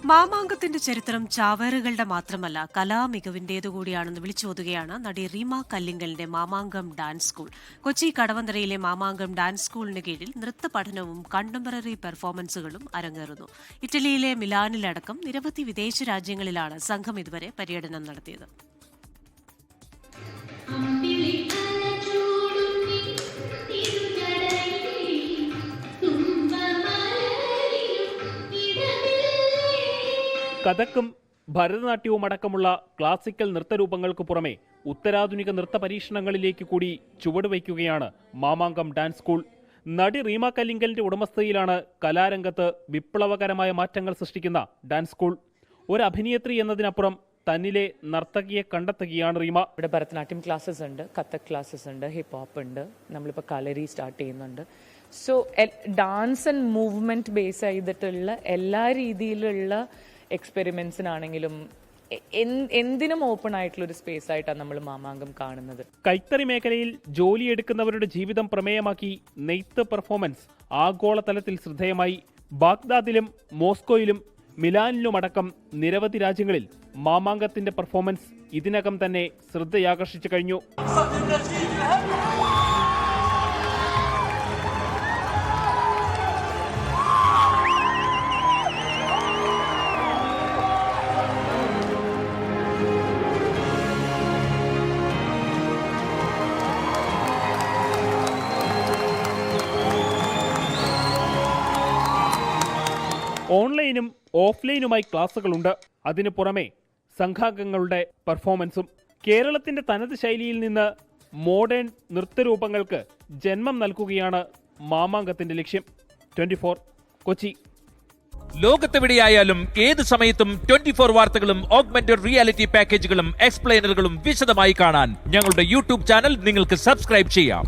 മാമാങ്കത്തിന്റെ ചരിത്രം ചാവേറുകളുടെ മാത്രമല്ല കലാമികവിന്റേതുകൂടിയാണെന്ന് വിളിച്ചോതുകയാണ് നടി റീമ കല്ലിങ്കലിന്റെ മാമാങ്കം ഡാൻസ് സ്കൂൾ. കൊച്ചി കടവന്തരയിലെ മാമാങ്കം ഡാൻസ് സ്കൂളിന് കീഴിൽ നൃത്ത പഠനവും കണ്ടംപററി പെർഫോമൻസുകളും അരങ്ങേറുന്നു. ഇറ്റലിയിലെ മിലാനിലടക്കം നിരവധി വിദേശ രാജ്യങ്ങളിലാണ് സംഘം ഇതുവരെ പര്യടനം നടത്തിയത്. കഥക്കും ഭരതനാട്യവും അടക്കമുള്ള ക്ലാസിക്കൽ നൃത്തരൂപങ്ങൾക്ക് പുറമെ ഉത്തരാധുനിക നൃത്ത പരീക്ഷണങ്ങളിലേക്ക് കൂടി ചുവടുവയ്ക്കുകയാണ് മാമാങ്കം ഡാൻസ് സ്കൂൾ. നടി റീമ കല്ലിങ്കലിന്റെ ഉടമസ്ഥതയിലാണ് കലാരംഗത്ത് വിപ്ലവകരമായ മാറ്റങ്ങൾ സൃഷ്ടിക്കുന്ന ഡാൻസ് സ്കൂൾ. ഒരു അഭിനേത്രി എന്നതിനപ്പുറം തന്നിലെ നർത്തകിയെ കണ്ടെത്തുകയാണ് റീമ. ഇവിടെ ഭരതനാട്യം ക്ലാസ്സസ് ഉണ്ട്, കഥക് ക്ലാസ്സസ് ഉണ്ട്, ഹിപ്പ് ഹോപ്പ് ഉണ്ട്, നമ്മളിപ്പോൾ കളരി സ്റ്റാർട്ട് ചെയ്യുന്നുണ്ട്. So dance and movement base ചെയ്തിട്ടുള്ള എല്ലാ രീതിയിലുള്ള എക്സ്പെരിമെന്റ്സിനാണെങ്കിലും എന്തിനും ഓപ്പൺ ആയിട്ടുള്ള ഒരു സ്പേസ് ആയിട്ടാണ് നമ്മൾ മാമാങ്കം കാണുന്നത്. കൈത്തറി മേഖലയിൽ ജോലിയെടുക്കുന്നവരുടെ ജീവിതം പ്രമേയമാക്കി നെയ്ത്ത് പെർഫോമൻസ് ആഗോളതലത്തിൽ ശ്രദ്ധേയമായി. ബാഗ്ദാദിലും മോസ്കോയിലും മിലാനിലുമടക്കം നിരവധി രാജ്യങ്ങളിൽ മാമാങ്കത്തിന്റെ പെർഫോമൻസ് ഇതിനകം തന്നെ ശ്രദ്ധയാകർഷിച്ചു കഴിഞ്ഞു. ഓൺലൈനും ഓഫ്ലൈനുമായി ക്ലാസുകളുണ്ട്. അതിനു പുറമെ സംഘാംഗങ്ങളുടെ പെർഫോമൻസും. കേരളത്തിന്റെ തനത് ശൈലിയിൽ നിന്ന് മോഡേൺ നൃത്തരൂപങ്ങൾക്ക് ജന്മം നൽകുകയാണ് മാമാങ്കത്തിന്റെ ലക്ഷ്യം. 24 കൊച്ചി. ലോകത്തെവിടെയായാലും ഏത് സമയത്തും 24 വാർത്തകളും ഓഗ്മെന്റഡ് റിയാലിറ്റി പാക്കേജുകളും എക്സ്പ്ലെയിനറുകളും വിശദമായി കാണാൻ ഞങ്ങളുടെ യൂട്യൂബ് ചാനൽ നിങ്ങൾക്ക് സബ്സ്ക്രൈബ് ചെയ്യാം.